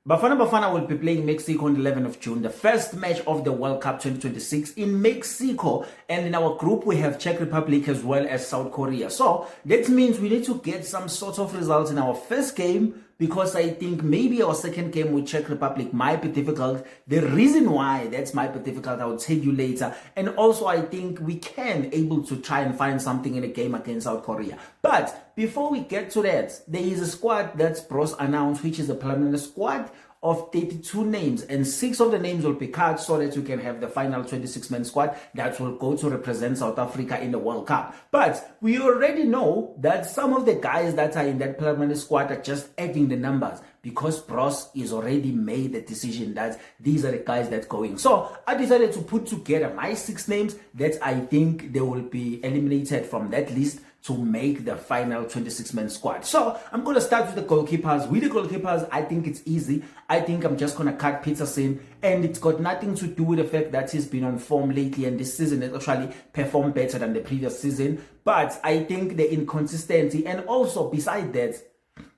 Bafana will be playing Mexico on the 11th of June, the first match of the World Cup 2026 in Mexico. And in our group, we have Czech Republic as well as South Korea. So that means we need to get some sort of results in our first game, because I think maybe our second game with Czech Republic might be difficult. The reason why that might be difficult, I will tell you later. And also, I think we can able to try and find something in a game against South Korea. But before we get to that, there is a squad that's Bros announced, which is a preliminary squad of 32 names, and 6 of the names will be cut so that you can have the final 26-man squad that will go to represent South Africa in the World Cup. But we already know that some of the guys that are in that preliminary squad are just adding the numbers, because Bros is already made the decision that these are the guys that going. So I decided to put together my 6 names that I think they will be eliminated from that list to make the final 26-man squad. So I'm going to start with the goalkeepers. With the goalkeepers, I think it's easy. I think I'm just going to cut Peterson, and it's got nothing to do with the fact that he's been on form lately, and this season has actually performed better than the previous season. But I think the inconsistency, and also beside that,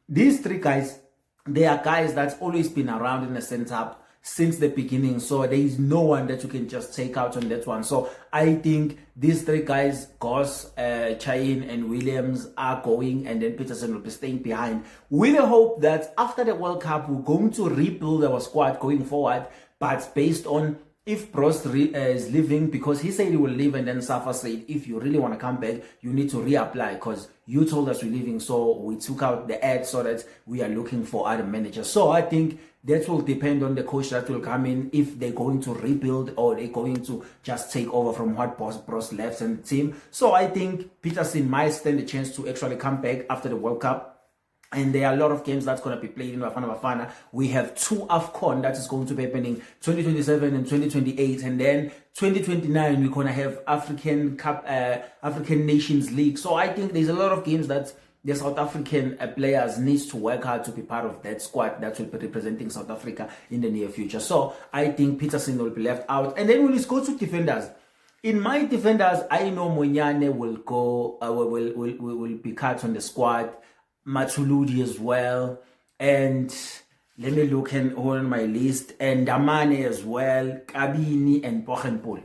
these 3 guys, they are guys that's always been around in the center since the beginning, so there is no one that you can just take out on that one. So I think these 3 guys, Goss, Chain and Williams, are going, and then Peterson will be staying behind, with the hope that after the World Cup we're going to rebuild our squad going forward. But based on if Bros is leaving, because he said he will leave, and then Safa said if you really want to come back you need to reapply, because you told us you're leaving. So we took out the ad so that we are looking for other managers. So I think that will depend on the coach that will come in, if they're going to rebuild or they're going to just take over from what Bros left in the team. So I think Peterson might stand a chance to actually come back after the World Cup. And there are a lot of games that's going to be played in Bafana. We have 2 AFCON that is going to be happening 2027 and 2028. And then 2029, we're going to have African Cup, African Nations League. So I think there's a lot of games that the South African players needs to work hard to be part of that squad that will be representing South Africa in the near future. So I think Peterson will be left out. And then let's go to defenders. In my defenders, I know Monyane will go, will be cut on the squad. Matuludi as well, and let me look on my list, and Damane as well, Kabini and Pochenpool.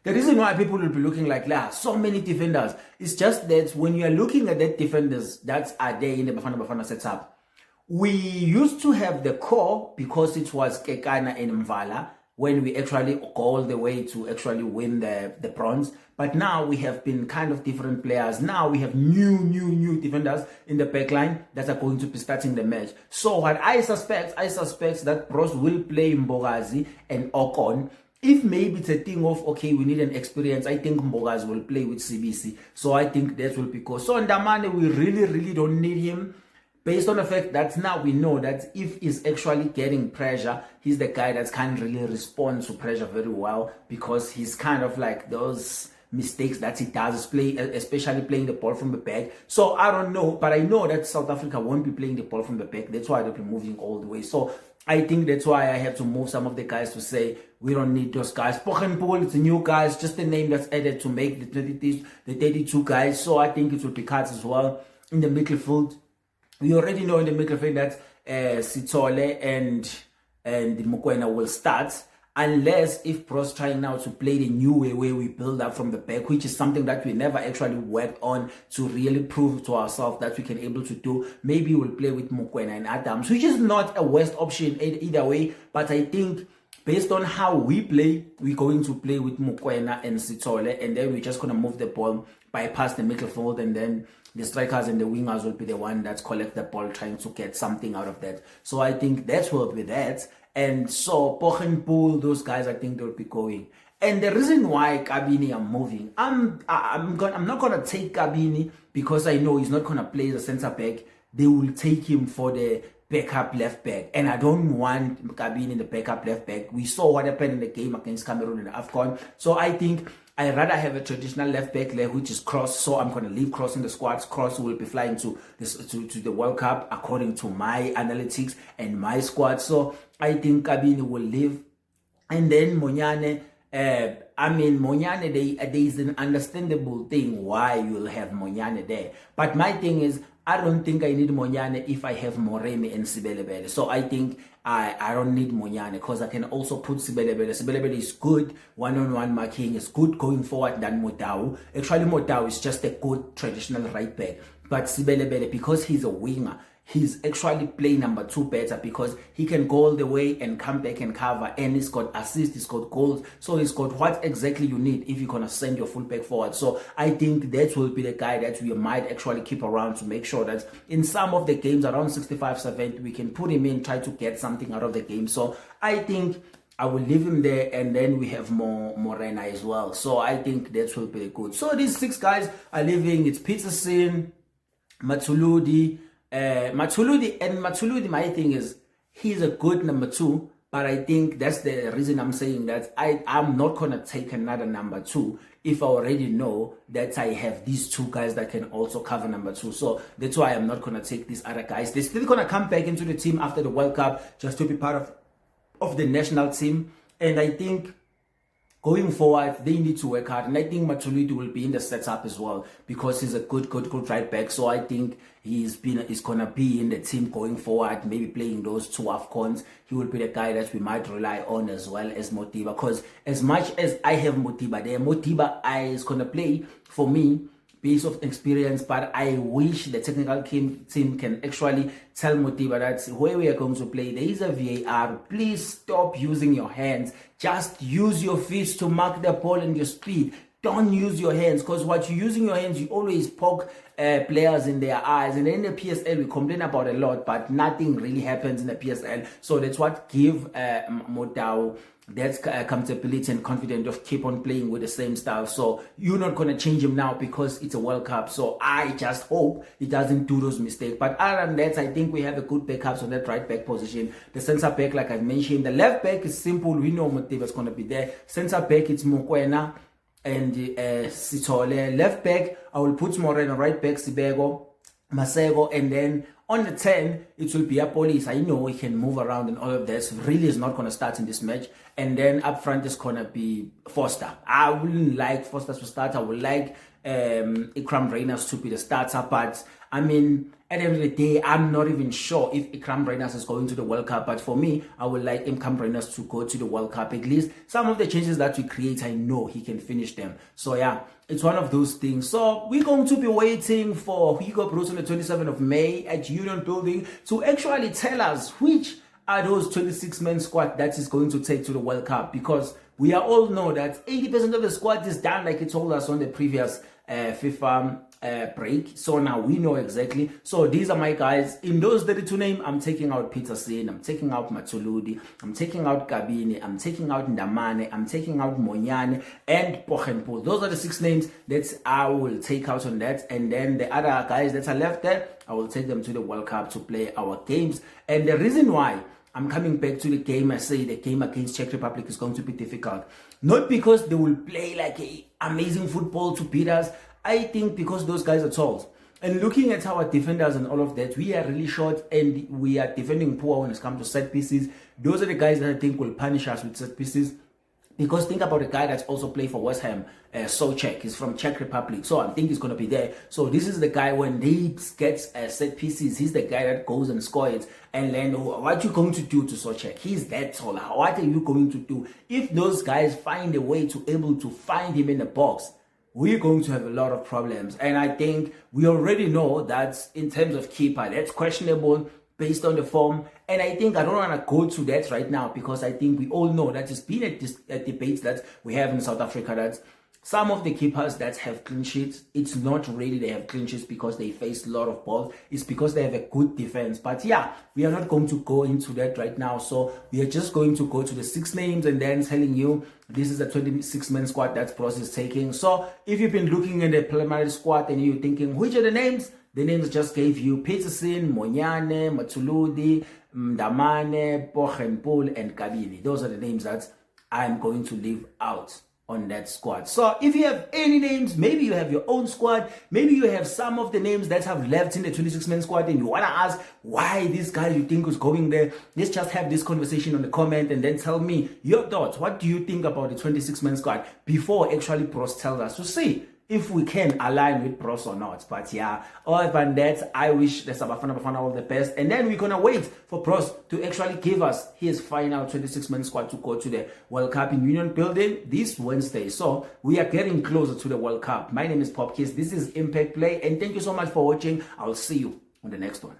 The reason why people will be looking like that, so many defenders, is just that when you are looking at that defenders that are there in the Bafana setup, we used to have the core because it was Kekana and Mvala, when we actually go all the way to actually win the bronze. But now we have been kind of different players. Now we have new defenders in the back line that are going to be starting the match. So what I suspect that Bros will play Mbogazi and Okon. If maybe it's a thing of, okay, we need an experience, I think Mbogazi will play with CBC. So I think that will be good. So Ndamane, we really don't need him, based on the fact that now we know that if he's actually getting pressure, he's the guy that can't really respond to pressure very well, because he's kind of like those mistakes that he does, especially playing the ball from the back. So I don't know, but I know that South Africa won't be playing the ball from the back. That's why they'll be moving all the way. So I think that's why I have to move some of the guys to say we don't need those guys. Pochenpool, it's a new guys, just a name that's added to make the 32 guys. So I think it will be cut as well. In the midfield, we already know in the midfield that Sithole and Mokoena will start, unless if Bros trying now to play the new way where we build up from the back, which is something that we never actually worked on to really prove to ourselves that we can able to do. Maybe we'll play with Mokoena and Adams, which is not a worst option either way. But I think based on how we play, we're going to play with Mokoena and Sithole, and then we're just going to move the ball, bypass the midfield, and then the strikers and the wingers will be the one that's collect the ball, trying to get something out of that. So I think that will be that. And so Pochenpool, those guys, I think they'll be going. And the reason why Kabini I'm moving, I'm not gonna take Kabini because I know he's not gonna play the centre back. They will take him for the backup left back, and I don't want Kabini in the backup left back. We saw what happened in the game against Cameroon in the AFCON. So I think I rather have a traditional left back there, which is Cross. So I'm going to leave Cross in the squad. Cross will be flying to the World Cup according to my analytics and my squad. So I think Kabini will leave, and then Monyane. Monyane, there is an understandable thing why you'll have Monyane there. But my thing is, I don't think I need Monyane if I have Moremi and Sibelebele. So I think I don't need Monyane because I can also put Sibelebele. Sibelebele is good one-on-one marking, is good going forward than Motau. Actually, Motau is just a good traditional right back. But Sibelebele, because he's a winger, he's actually playing number 2 better because he can go all the way and come back and cover, and he's got assists, he's got goals, so he's got what exactly you need if you're gonna send your fullback forward. So I think that will be the guy that we might actually keep around to make sure that in some of the games around 65-70 we can put him in, try to get something out of the game. So I think I will leave him there, and then we have Morena as well. So I think that will be good. So these 6 guys are leaving. It's Peterson, Mathuludi, Mathuludi, my thing is he's a good number 2, but I think that's the reason I'm saying that I'm not gonna take another number 2 if I already know that I have these 2 guys that can also cover number 2. So that's why I'm not gonna take these other guys. They're still gonna come back into the team after the World Cup just to be part of the national team, and I think going forward, they need to work hard, and I think Mathuludi will be in the setup as well because he's a good right back. So I think he's gonna be in the team going forward, maybe playing those 2 AFCONs. He will be the guy that we might rely on as well as Mothiba, because as much as I have Mothiba there, Mothiba is gonna play for me based of experience, but I wish the technical team can actually tell Mothiba that where we are going to play, there is a VAR. Please stop using your hands. Just use your feet to mark the ball and your speed. Don't use your hands, because what you're using your hands, you always poke players in their eyes. And in the PSL, we complain about a lot, but nothing really happens in the PSL. So that's what give Motau that's comfortability and confident of keep on playing with the same style. So you're not going to change him now because it's a World Cup. So I just hope he doesn't do those mistakes. But other than that, I think we have a good backups on that right back position. The centre back, like I mentioned, the left back is simple. We know Mothiba is going to be there. Centre back, it's Mokoena and Sithole. Left back, I will put Morena. Right back, Sibego, Masego, and then on the 10, it will be a police. I know he can move around and all of this. Really is not going to start in this match. And then up front is going to be Foster. I wouldn't like Foster to start. I would like Ikram Reyners to be the starter. But, I mean, at the end of the day, I'm not even sure if Ikram Reyners is going to the World Cup. But for me, I would like Ikram Reyners to go to the World Cup. At least some of the changes that we create, I know he can finish them. So, yeah, it's one of those things. So we're going to be waiting for Hugo Broos on the 27th of May at Union Building to actually tell us which are those 26-man squad that is going to take to the World Cup, because we all know that 80% of the squad is done, like it told us on the previous FIFA break. So now we know exactly. So these are my guys. In those 32 names, I'm taking out Peterson, I'm taking out Mathuludi, I'm taking out Kabini, I'm taking out Ndamane, I'm taking out Monyane and Pochenpool. Those are the 6 names that I will take out on that. And then the other guys that are left there, I will take them to the World Cup to play our games. And the reason why I'm coming back to the game, I say the game against Czech Republic is going to be difficult. Not because they will play like amazing football to beat us. I think because those guys are tall. And looking at our defenders and all of that, we are really short and we are defending poor when it comes to set pieces. Those are the guys that I think will punish us with set pieces. Because think about a guy that's also played for West Ham, Souček. He's from Czech Republic, so I think he's going to be there. So this is the guy, when he gets set pieces, he's the guy that goes and scores. And then what are you going to do to Souček? He's that tall. What are you going to do? If those guys find a way to able to find him in the box, we're going to have a lot of problems. And I think we already know that in terms of keeper, that's questionable based on the form. And I think I don't want to go to that right now, because I think we all know that it's been a debate that we have in South Africa, that some of the keepers that have clean sheets, it's not really they have clean sheets because they face a lot of balls. It's because they have a good defense. But yeah, we are not going to go into that right now. So we are just going to go to the 6 names and then telling you this is a 26-man squad that Bros is taking. So if you've been looking at the preliminary squad and you're thinking, which are the names? The names just gave you: Peterson, Monyane, Mathuludi, Ndamane, Pochenpool, and Kabini. Those are the names that I'm going to leave out on that squad. So if you have any names, maybe you have your own squad, maybe you have some of the names that have left in the 26-man squad and you want to ask why this guy you think is going there, let's just have this conversation on the comment and then tell me your thoughts. What do you think about the 26-man squad before actually Bros tells us to see if we can align with Bros or not. But yeah, other than that, I wish the Bafana all the best. And then we're going to wait for Bros to actually give us his final 26-man squad to go to the World Cup in Union Building this Wednesday. So we are getting closer to the World Cup. My name is Popkiss. This is Impact Play. And thank you so much for watching. I'll see you on the next one.